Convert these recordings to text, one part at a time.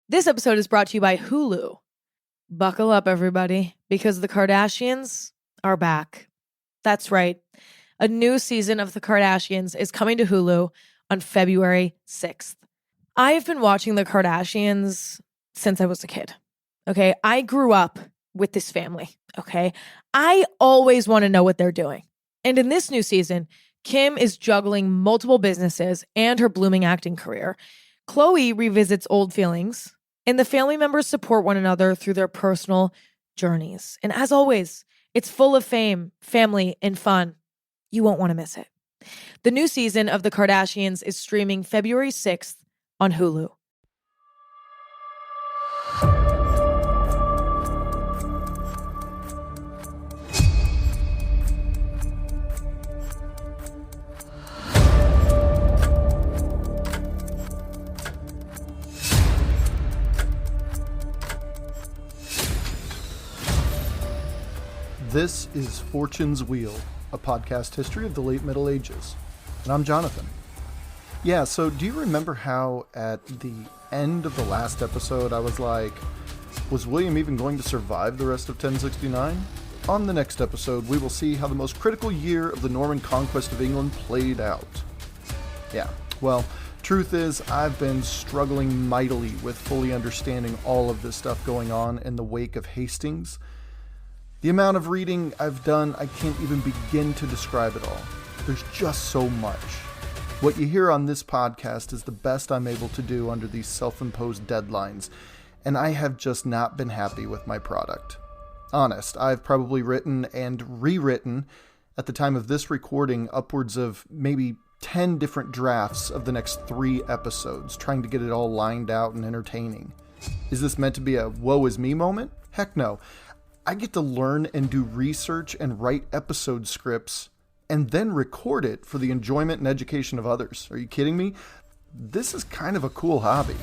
This episode is brought to you by Hulu. Buckle up, everybody, because the Kardashians are back. That's right. A new season of The Kardashians is coming to Hulu on February 6th. I have been watching The Kardashians since I was a kid. Okay, I grew up with this family. Okay, I always want to know what they're doing. And in this new season, Kim is juggling multiple businesses and her blooming acting career. Khloe revisits old feelings, and the family members support one another through their personal journeys. And as always, it's full of fame, family, and fun. You won't want to miss it. The new season of The Kardashians is streaming February 6th on Hulu. This is Fortune's Wheel, a podcast history of the late Middle Ages. And I'm Jonathan. Yeah, so do you remember how at the end of the last episode I was like, was William even going to survive the rest of 1069? On the next episode, we will see how the most critical year of the Norman Conquest of England played out. Yeah, well, truth is, I've been struggling mightily with fully understanding all of this stuff going on in the wake of Hastings. The amount of reading I've done, I can't even begin to describe it all. There's just so much. What you hear on this podcast is the best I'm able to do under these self-imposed deadlines, and I have just not been happy with my product. Honest, I've probably written and rewritten, at the time of this recording, upwards of maybe 10 different drafts of the next 3 episodes, trying to get it all lined out and entertaining. Is this meant to be a woe is me moment? Heck no. I get to learn and do research and write episode scripts and then record it for the enjoyment and education of others. Are you kidding me? This is kind of a cool hobby.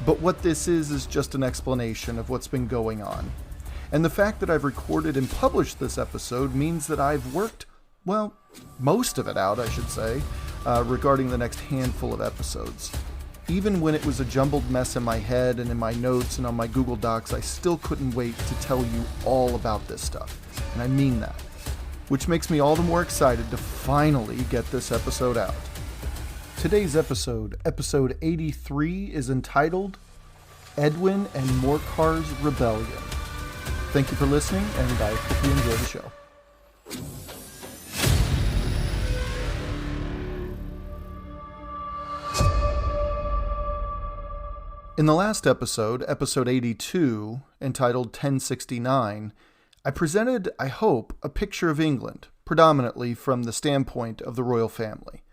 But what this is just an explanation of what's been going on. And the fact that I've recorded and published this episode means that I've worked, well, most of it out, I should say, regarding the next handful of episodes. Even when it was a jumbled mess in my head and in my notes and on my Google Docs, I still couldn't wait to tell you all about this stuff. And I mean that. Which makes me all the more excited to finally get this episode out. Today's episode, episode 83, is entitled Edwin and Morcar's Rebellion. Thank you for listening, and I hope you enjoy the show. In the last episode, episode 82, entitled 1069, I presented, I hope, a picture of England, predominantly from the standpoint of the royal family.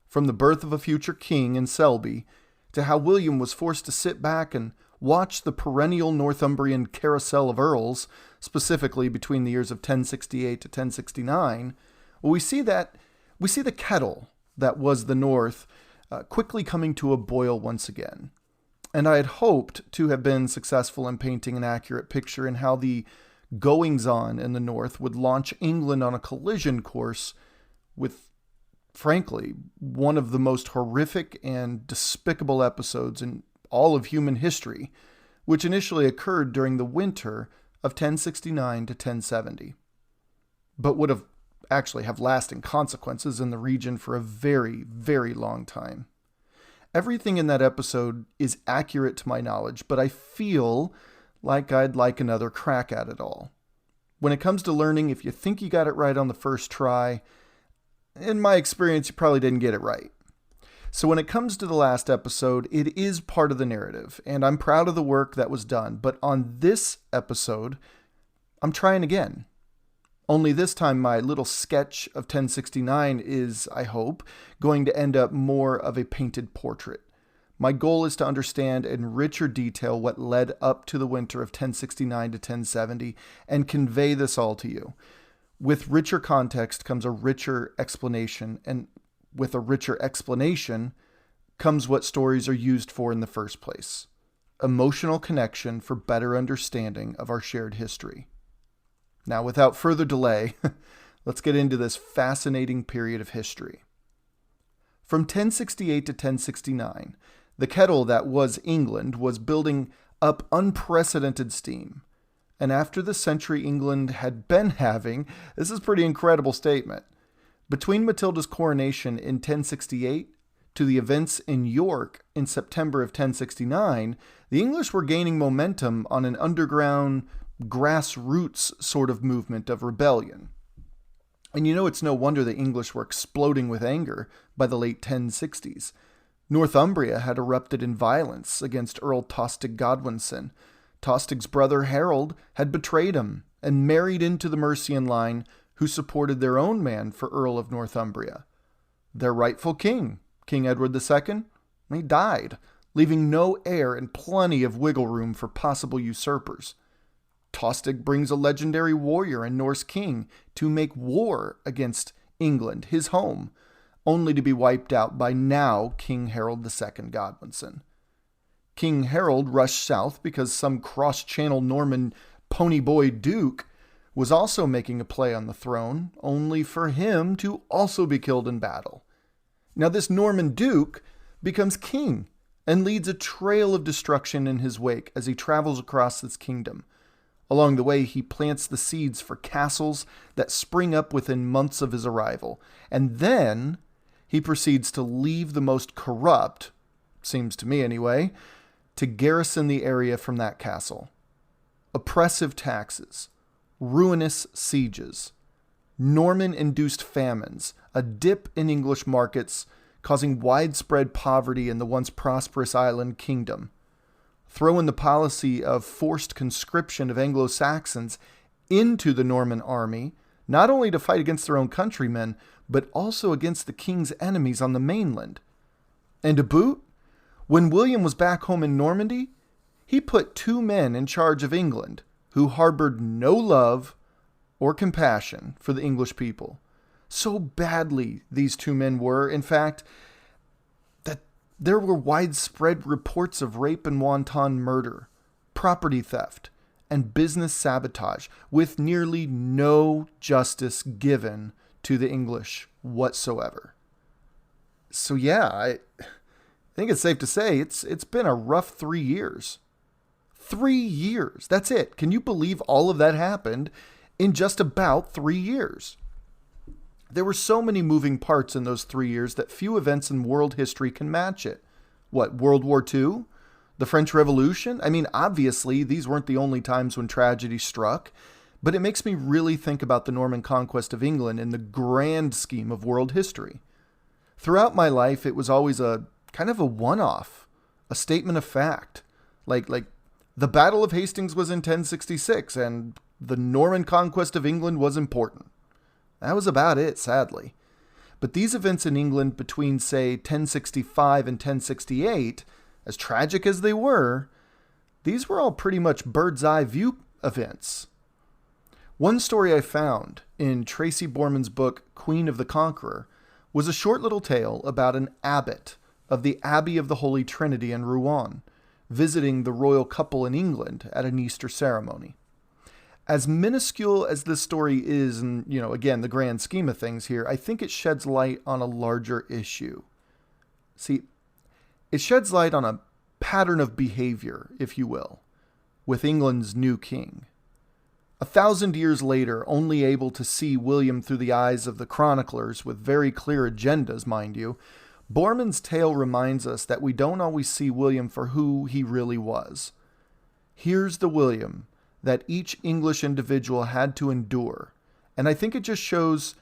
From the birth of a future king in Selby, to how William was forced to sit back and watch the perennial Northumbrian carousel of earls, specifically between the years of 1068 to 1069, well, we see the kettle that was the North quickly coming to a boil once again. And I had hoped to have been successful in painting an accurate picture in how the goings-on in the North would launch England on a collision course with, frankly, one of the most horrific and despicable episodes in all of human history, which initially occurred during the winter of 1069 to 1070, but would have lasting consequences in the region for a very, very long time. Everything in that episode is accurate to my knowledge, but I feel like I'd like another crack at it all. When it comes to learning, if you think you got it right on the first try, in my experience, you probably didn't get it right. So when it comes to the last episode, it is part of the narrative, and I'm proud of the work that was done. But on this episode, I'm trying again. Only this time my little sketch of 1069 is, I hope, going to end up more of a painted portrait. My goal is to understand in richer detail what led up to the winter of 1069 to 1070 and convey this all to you. With richer context comes a richer explanation, and with a richer explanation comes what stories are used for in the first place. Emotional connection for better understanding of our shared history. Now, without further delay, let's get into this fascinating period of history. From 1068 to 1069, The kettle that was England was building up unprecedented steam. And after the century England had been having, this is a pretty incredible statement. Between Matilda's coronation in 1068 to the events in York in September of 1069, the English were gaining momentum on an underground, grassroots sort of movement of rebellion. And it's no wonder the English were exploding with anger by the late 1060s. Northumbria had erupted in violence against Earl Tostig Godwinson. Tostig's brother Harold had betrayed him and married into the Mercian line, who supported their own man for Earl of Northumbria. Their rightful king, King Edward II, he died, leaving no heir and plenty of wiggle room for possible usurpers. Tostig brings a legendary warrior and Norse king to make war against England, his home, only to be wiped out by now King Harold II Godwinson. King Harold rushed south because some cross-channel Norman ponyboy duke was also making a play on the throne, only for him to also be killed in battle. Now this Norman duke becomes king and leads a trail of destruction in his wake as he travels across this kingdom. Along the way, he plants the seeds for castles that spring up within months of his arrival. And then he proceeds to leave the most corrupt, seems to me anyway, to garrison the area from that castle. Oppressive taxes, ruinous sieges, Norman-induced famines, a dip in English markets, causing widespread poverty in the once prosperous island kingdom. Throw in the policy of forced conscription of Anglo-Saxons into the Norman army, not only to fight against their own countrymen, but also against the king's enemies on the mainland. And to boot, when William was back home in Normandy, he put 2 men in charge of England who harbored no love or compassion for the English people. So badly these 2 men were, in fact, that there were widespread reports of rape and wanton murder, property theft, and business sabotage, with nearly no justice given to the English whatsoever. So yeah, I think it's safe to say it's been a rough 3 years. 3 years. That's it. Can you believe all of that happened in just about 3 years? There were so many moving parts in those 3 years that few events in world history can match it. What, World War II? The French Revolution? I mean, obviously, these weren't the only times when tragedy struck, but it makes me really think about the Norman Conquest of England in the grand scheme of world history. Throughout my life, it was always a kind of a one-off, a statement of fact. Like the Battle of Hastings was in 1066, and the Norman Conquest of England was important. That was about it, sadly. But these events in England between, say, 1065 and 1068, as tragic as they were, these were all pretty much bird's-eye view events. One story I found in Tracy Borman's book, Queen of the Conqueror, was a short little tale about an abbot of the Abbey of the Holy Trinity in Rouen, visiting the royal couple in England at an Easter ceremony. As minuscule as this story is, and, again, the grand scheme of things here, I think it sheds light on a larger issue. See, it sheds light on a pattern of behavior, if you will, with England's new king. 1,000 years later, only able to see William through the eyes of the chroniclers with very clear agendas, mind you, Borman's tale reminds us that we don't always see William for who he really was. Here's the William that each English individual had to endure, and I think it just shows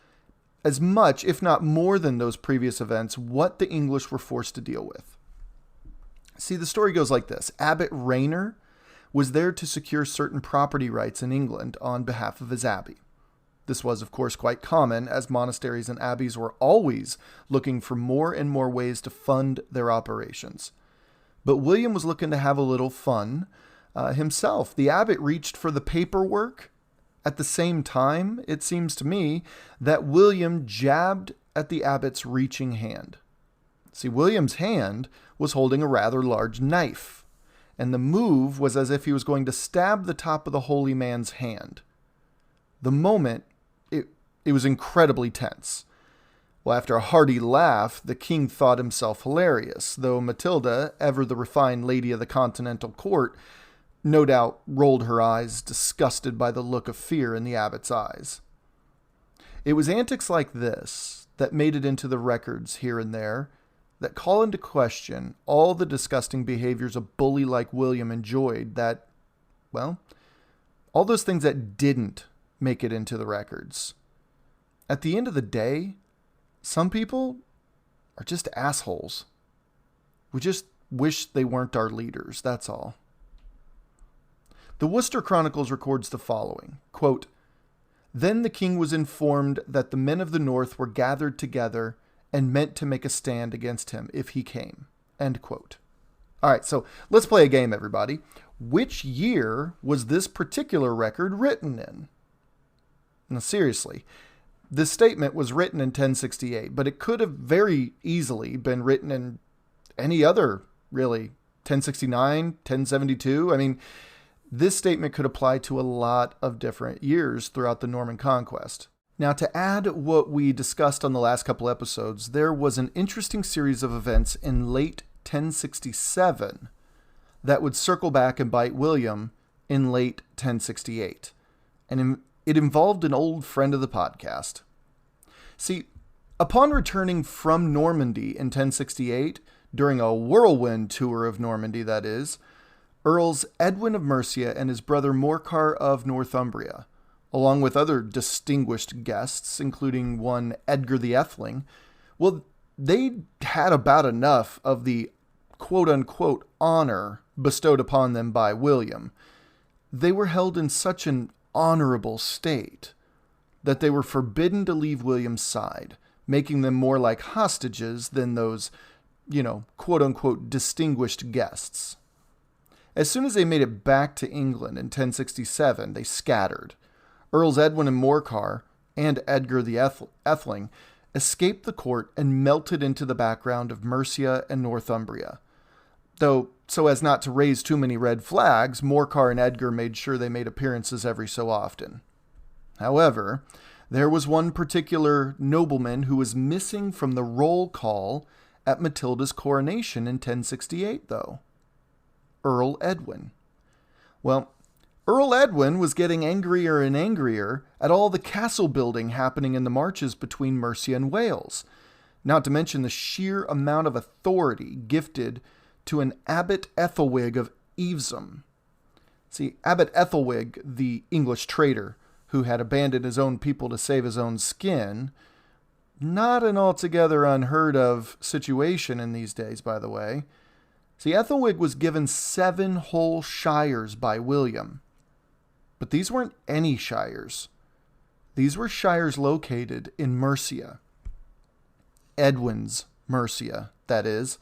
as much, if not more than those previous events, what the English were forced to deal with. See, the story goes like this. Abbot Rayner was there to secure certain property rights in England on behalf of his abbey. This was, of course, quite common, as monasteries and abbeys were always looking for more and more ways to fund their operations. But William was looking to have a little fun himself. The abbot reached for the paperwork. At the same time, it seems to me, that William jabbed at the abbot's reaching hand. See, William's hand was holding a rather large knife, and the move was as if he was going to stab the top of the holy man's hand. The moment, it was incredibly tense. Well, after a hearty laugh, the king thought himself hilarious, though Matilda, ever the refined lady of the continental court, no doubt rolled her eyes, disgusted by the look of fear in the abbot's eyes. It was antics like this that made it into the records here and there that call into question all the disgusting behaviors a bully like William enjoyed that, well, all those things that didn't make it into the records. At the end of the day, some people are just assholes. We just wish they weren't our leaders, that's all. The Worcester Chronicles records the following, quote, "Then the king was informed that the men of the north were gathered together and meant to make a stand against him if he came." End quote. All right, so let's play a game, everybody. Which year was this particular record written in? Now, seriously, this statement was written in 1068, but it could have very easily been written in any other, really, 1069, 1072. I mean, this statement could apply to a lot of different years throughout the Norman Conquest. Now, to add what we discussed on the last couple episodes, there was an interesting series of events in late 1067 that would circle back and bite William in late 1068. And it involved an old friend of the podcast. See, upon returning from Normandy in 1068, during a whirlwind tour of Normandy, that is, Earls Edwin of Mercia and his brother Morcar of Northumbria, along with other distinguished guests, including one Edgar the Etheling, well, they had about enough of the quote-unquote honor bestowed upon them by William. They were held in such an honorable state that they were forbidden to leave William's side, making them more like hostages than those, quote-unquote distinguished guests. As soon as they made it back to England in 1067, they scattered. Earls Edwin and Morcar and Edgar the Etheling escaped the court and melted into the background of Mercia and Northumbria. Though, so as not to raise too many red flags, Morcar and Edgar made sure they made appearances every so often. However, there was one particular nobleman who was missing from the roll call at Matilda's coronation in 1068, though. Earl Edwin. Well, Earl Edwin was getting angrier and angrier at all the castle building happening in the marches between Mercia and Wales, not to mention the sheer amount of authority gifted to an Abbot Ethelwig of Evesham. See, Abbot Ethelwig, the English traitor who had abandoned his own people to save his own skin, not an altogether unheard of situation in these days, by the way. See, Ethelwig was given 7 whole shires by William. But these weren't any shires. These were shires located in Mercia. Edwin's Mercia, that is.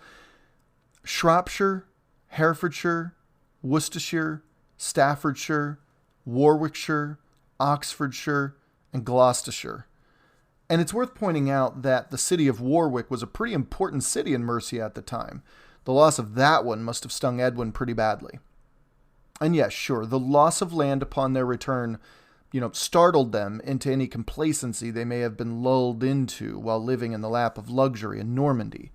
Shropshire, Herefordshire, Worcestershire, Staffordshire, Warwickshire, Oxfordshire, and Gloucestershire. And it's worth pointing out that the city of Warwick was a pretty important city in Mercia at the time. The loss of that one must have stung Edwin pretty badly. And yes, sure, the loss of land upon their return, startled them into any complacency they may have been lulled into while living in the lap of luxury in Normandy.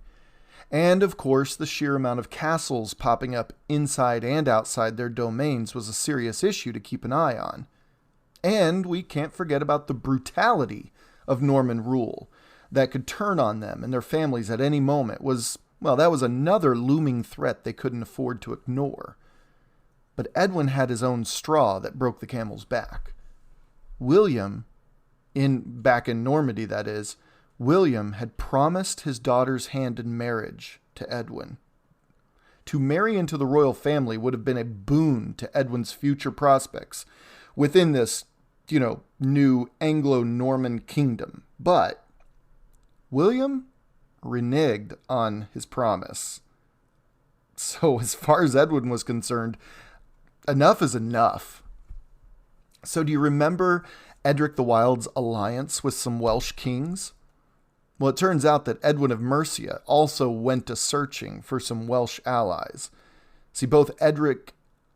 And, of course, the sheer amount of castles popping up inside and outside their domains was a serious issue to keep an eye on. And we can't forget about the brutality of Norman rule that could turn on them and their families at any moment that was another looming threat they couldn't afford to ignore. But Edwin had his own straw that broke the camel's back. William, back in Normandy that is, William had promised his daughter's hand in marriage to Edwin. To marry into the royal family would have been a boon to Edwin's future prospects within this, new Anglo-Norman kingdom. But William reneged on his promise. So as far as Edwin was concerned, enough is enough. So do you remember Edric the Wild's alliance with some Welsh kings? Well, it turns out that Edwin of Mercia also went a searching for some Welsh allies. See, both Edric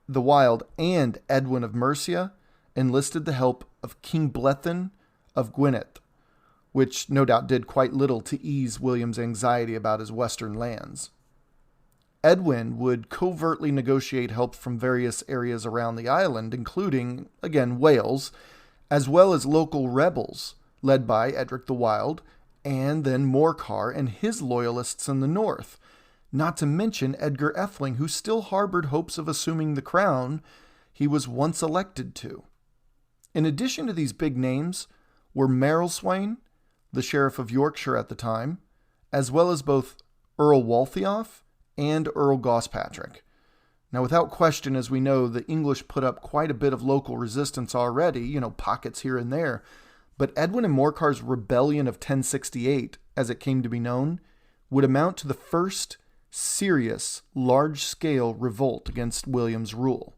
the Wild and Edwin of Mercia enlisted the help of King Blethyn of Gwynedd, which no doubt did quite little to ease William's anxiety about his western lands. Edwin would covertly negotiate help from various areas around the island, including, again, Wales, as well as local rebels, led by Edric the Wild, and then Morcar and his loyalists in the north, not to mention Edgar Atheling, who still harbored hopes of assuming the crown he was once elected to. In addition to these big names were Merylswain, the Sheriff of Yorkshire at the time, as well as both Earl Waltheof and Earl Gospatrick. Now, without question, as we know, the English put up quite a bit of local resistance already, pockets here and there, but Edwin and Morcar's rebellion of 1068, as it came to be known, would amount to the first serious, large-scale revolt against William's rule,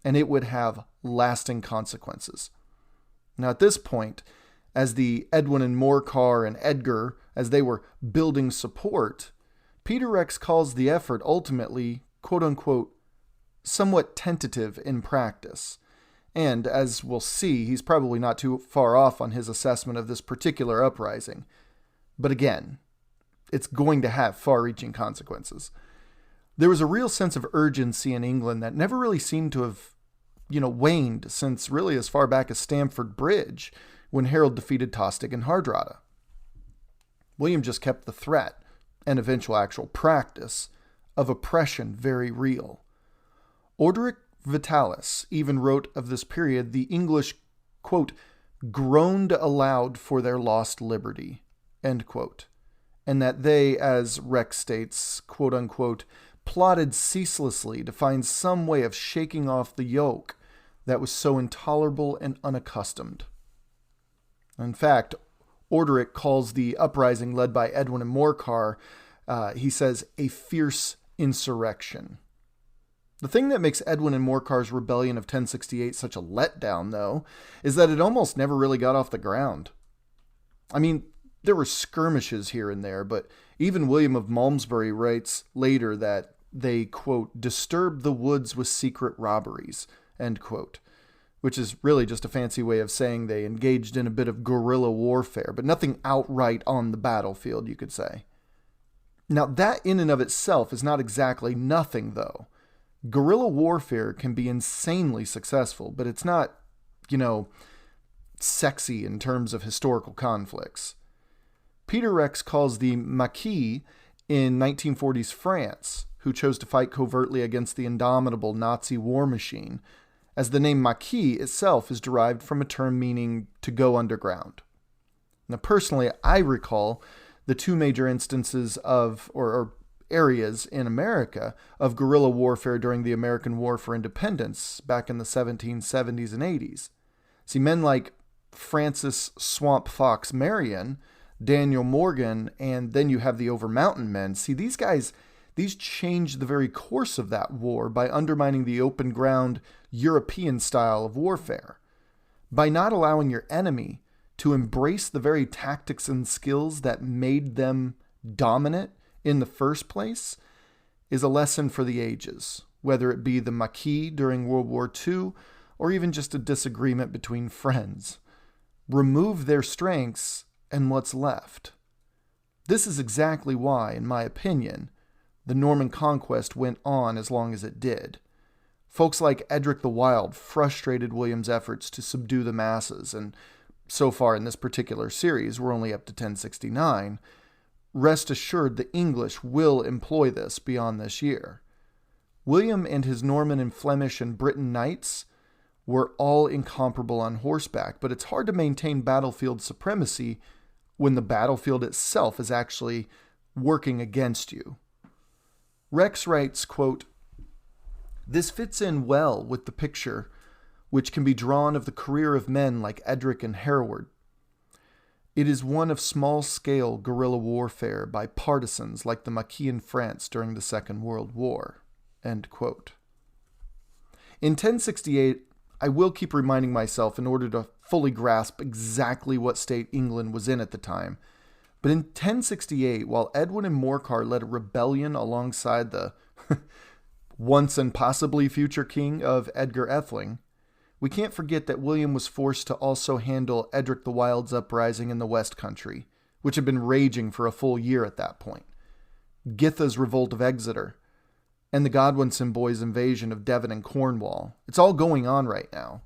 and it would have lasting consequences. Now, at this point, as the Edwin and Morcar and Edgar, as they were building support, Peter Rex calls the effort ultimately, quote-unquote, somewhat tentative in practice. And, as we'll see, he's probably not too far off on his assessment of this particular uprising. But again, it's going to have far-reaching consequences. There was a real sense of urgency in England that never really seemed to have, waned since really as far back as Stamford Bridge, when Harold defeated Tostig and Hardrada. William just kept the threat, and eventual actual practice, of oppression very real. Orderic Vitalis even wrote of this period the English, quote, groaned aloud for their lost liberty, end quote, and that they, as Rex states, quote unquote, plotted ceaselessly to find some way of shaking off the yoke that was so intolerable and unaccustomed. In fact, Orderic calls the uprising led by Edwin and Morcar, he says, a fierce insurrection. The thing that makes Edwin and Morcar's rebellion of 1068 such a letdown, though, is that it almost never really got off the ground. I mean, there were skirmishes here and there, but even William of Malmesbury writes later that they, quote, disturbed the woods with secret robberies, end quote, which is really just a fancy way of saying they engaged in a bit of guerrilla warfare, but nothing outright on the battlefield, you could say. Now, that in and of itself is not exactly nothing, though. Guerrilla warfare can be insanely successful, but it's not, sexy in terms of historical conflicts. Peter Rex calls the Maquis in 1940s France, who chose to fight covertly against the indomitable Nazi war machine, as the name Maquis itself is derived from a term meaning to go underground. Now, personally, I recall the two major instances of, or areas in America, of guerrilla warfare during the American War for Independence back in the 1770s and 80s. See, men like Francis Swamp Fox Marion, Daniel Morgan, and then you have the Over Mountain men. See, these guys, these changed the very course of that war by undermining the open ground European style of warfare. By not allowing your enemy to embrace the very tactics and skills that made them dominant in the first place is a lesson for the ages, whether it be the Maquis during World War II or even just a disagreement between friends. Remove their strengths and what's left. This is exactly why, in my opinion, the Norman Conquest went on as long as it did. Folks like Edric the Wild frustrated William's efforts to subdue the masses, and so far in this particular series, we're only up to 1069. Rest assured the English will employ this beyond this year. William and his Norman and Flemish and Briton knights were all incomparable on horseback, but it's hard to maintain battlefield supremacy when the battlefield itself is actually working against you. Rex writes, quote, "This fits in well with the picture which can be drawn of the career of men like Edric and Hereward. It is one of small-scale guerrilla warfare by partisans like the Maquis in France during the Second World War." End quote. In 1068, I will keep reminding myself in order to fully grasp exactly what state England was in at the time. But in 1068, while Edwin and Morcar led a rebellion alongside the once and possibly future king of Edgar Atheling, we can't forget that William was forced to also handle Edric the Wild's uprising in the West Country, which had been raging for a full year at that point, Githa's revolt of Exeter, and the Godwinson boys' invasion of Devon and Cornwall. It's all going on right now.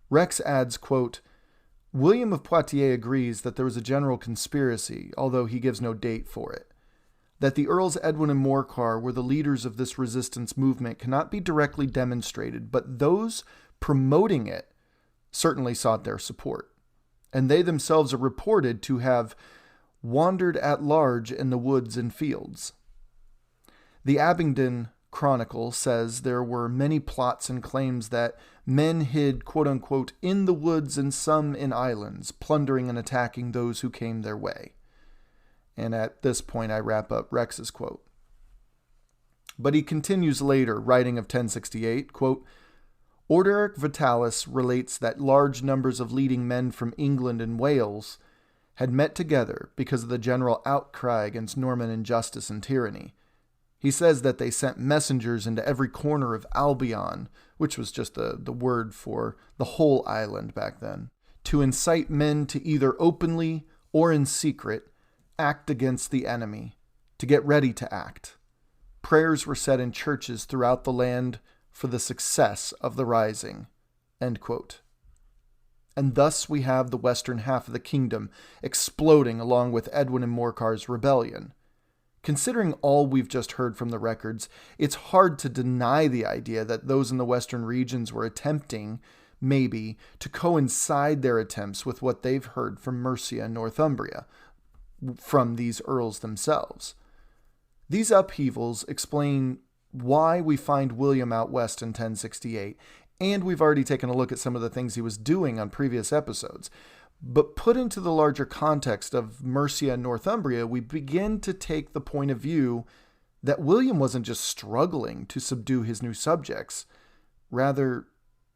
Rex adds, quote, William of Poitiers agrees that there was a general conspiracy, although he gives no date for it. That the Earls Edwin and Morcar were the leaders of this resistance movement cannot be directly demonstrated, but those promoting it certainly sought their support, and they themselves are reported to have wandered at large in the woods and fields. The Abingdon Chronicle says there were many plots and claims that men hid, quote-unquote, in the woods and some in islands, plundering and attacking those who came their way. And at this point, I wrap up Rex's quote. But he continues later, writing of 1068, quote, Orderic Vitalis relates that large numbers of leading men from England and Wales had met together because of the general outcry against Norman injustice and tyranny. He says that they sent messengers into every corner of Albion, which was just the word for the whole island back then, to incite men to either openly or in secret act against the enemy, to get ready to act. Prayers were said in churches throughout the land for the success of the rising. End quote. And thus we have the western half of the kingdom exploding along with Edwin and Morcar's rebellion. Considering all we've just heard from the records, it's hard to deny the idea that those in the western regions were attempting, maybe, to coincide their attempts with what they've heard from Mercia and Northumbria, from these earls themselves. These upheavals explain why we find William out west in 1068, and we've already taken a look at some of the things he was doing on previous episodes. But put into the larger context of Mercia and Northumbria, we begin to take the point of view that William wasn't just struggling to subdue his new subjects. Rather,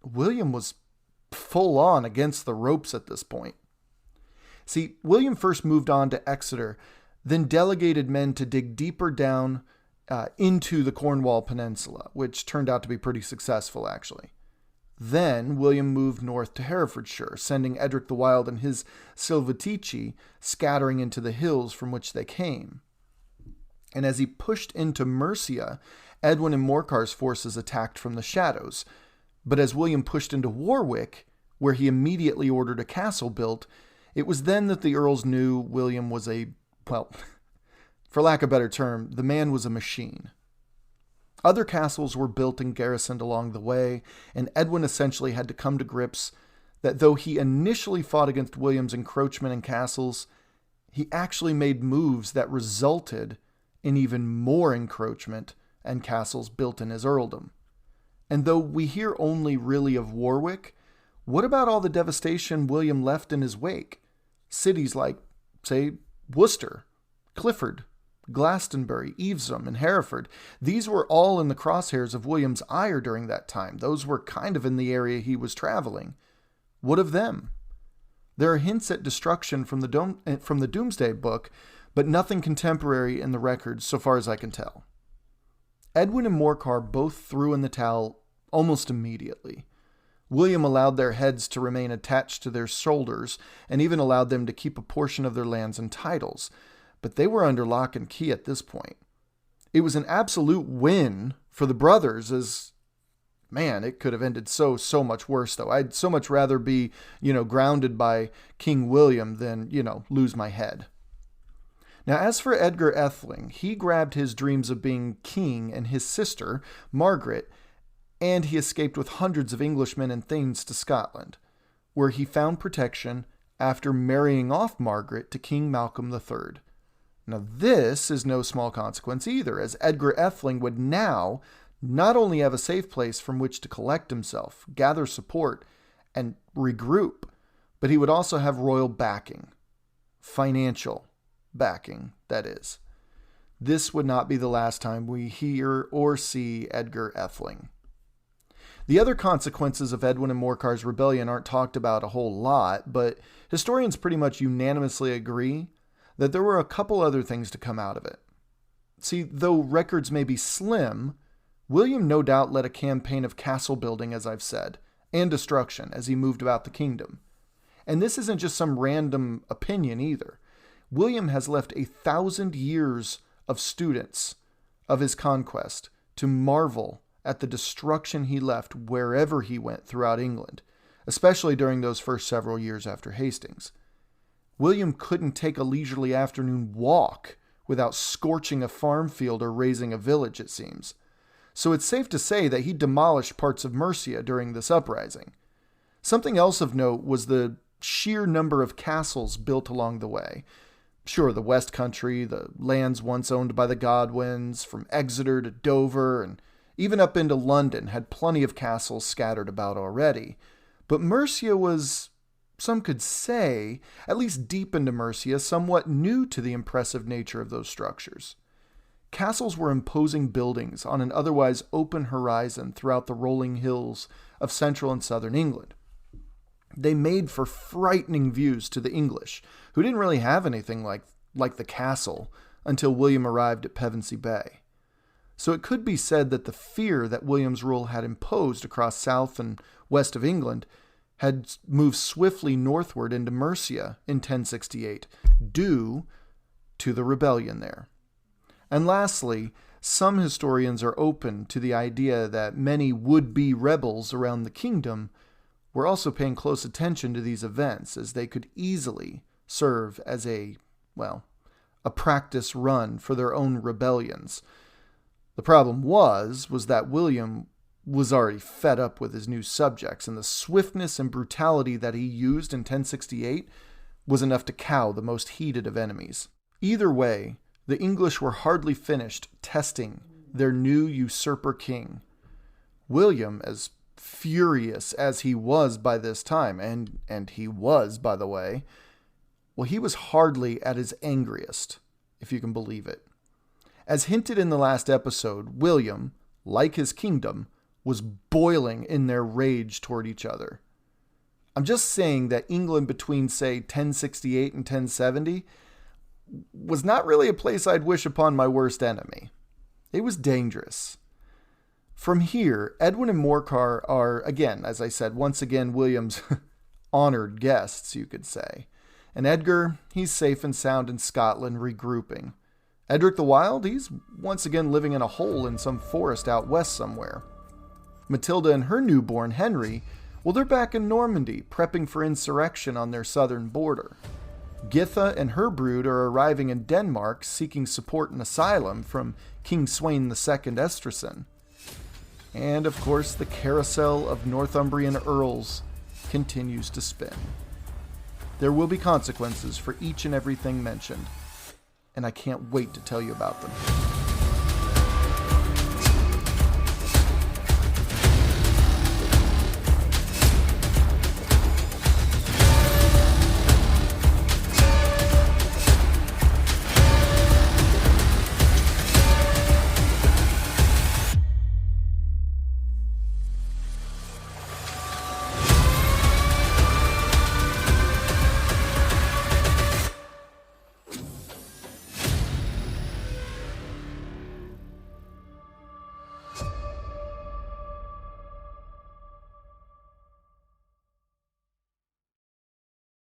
William was full on against the ropes at this point. See, William first moved on to Exeter, then delegated men to dig deeper down into the Cornwall Peninsula, which turned out to be pretty successful, actually. Then William moved north to Herefordshire, sending Edric the Wild and his Silvatici scattering into the hills from which they came. And as he pushed into Mercia, Edwin and Morcar's forces attacked from the shadows. But as William pushed into Warwick, where he immediately ordered a castle built, it was then that the earls knew William was for lack of a better term, the man was a machine. Other castles were built and garrisoned along the way, and Edwin essentially had to come to grips that though he initially fought against William's encroachment in castles, he actually made moves that resulted in even more encroachment and castles built in his earldom. And though we hear only really of Warwick, what about all the devastation William left in his wake? Cities like, say, Worcester, Clifford, Glastonbury, Evesham, and Hereford. These were all in the crosshairs of William's ire during that time. Those were kind of in the area he was traveling. What of them? There are hints at destruction from the Doomsday Book, but nothing contemporary in the records so far as I can tell. Edwin and Morcar both threw in the towel almost immediately. William allowed their heads to remain attached to their shoulders and even allowed them to keep a portion of their lands and titles, but they were under lock and key at this point. It was an absolute win for the brothers as, man, it could have ended so much worse though. I'd so much rather be, grounded by King William than, lose my head. Now, as for Edgar Atheling, he grabbed his dreams of being king and his sister, Margaret, and he escaped with hundreds of Englishmen and thanes to Scotland, where he found protection after marrying off Margaret to King Malcolm III. Now, this is no small consequence either, as Edgar Atheling would now not only have a safe place from which to collect himself, gather support, and regroup, but he would also have royal backing. Financial backing, that is. This would not be the last time we hear or see Edgar Atheling. The other consequences of Edwin and Morcar's rebellion aren't talked about a whole lot, but historians pretty much unanimously agree that there were a couple other things to come out of it. See, though records may be slim, William no doubt led a campaign of castle building, as I've said, and destruction as he moved about the kingdom. And this isn't just some random opinion either. William has left 1,000 years of students of his conquest to marvel at the destruction he left wherever he went throughout England, especially during those first several years after Hastings. William couldn't take a leisurely afternoon walk without scorching a farm field or razing a village, it seems. So it's safe to say that he demolished parts of Mercia during this uprising. Something else of note was the sheer number of castles built along the way. Sure, the West Country, the lands once owned by the Godwins, from Exeter to Dover, and even up into London, had plenty of castles scattered about already. But Mercia was, some could say, at least deep into Mercia, somewhat new to the impressive nature of those structures. Castles were imposing buildings on an otherwise open horizon throughout the rolling hills of central and southern England. They made for frightening views to the English, who didn't really have anything like the castle until William arrived at Pevensey Bay. So it could be said that the fear that William's rule had imposed across south and west of England had moved swiftly northward into Mercia in 1068, due to the rebellion there. And lastly, some historians are open to the idea that many would-be rebels around the kingdom were also paying close attention to these events, as they could easily serve as a practice run for their own rebellions. The problem was that William was already fed up with his new subjects, and the swiftness and brutality that he used in 1068 was enough to cow the most heated of enemies. Either way, the English were hardly finished testing their new usurper king. William, as furious as he was by this time, and he was, by the way, well, he was hardly at his angriest, if you can believe it. As hinted in the last episode, William, like his kingdom, was boiling in their rage toward each other. I'm just saying that England between, say, 1068 and 1070 was not really a place I'd wish upon my worst enemy. It was dangerous. From here, Edwin and Morcar are, again, as I said, once again William's honored guests, you could say. And Edgar, he's safe and sound in Scotland, regrouping. Edric the Wild, he's once again living in a hole in some forest out west somewhere. Matilda and her newborn, Henry, well, they're back in Normandy, prepping for insurrection on their southern border. Githa and her brood are arriving in Denmark, seeking support and asylum from King Sweyn II Estracen. And, of course, the carousel of Northumbrian earls continues to spin. There will be consequences for each and everything mentioned, and I can't wait to tell you about them.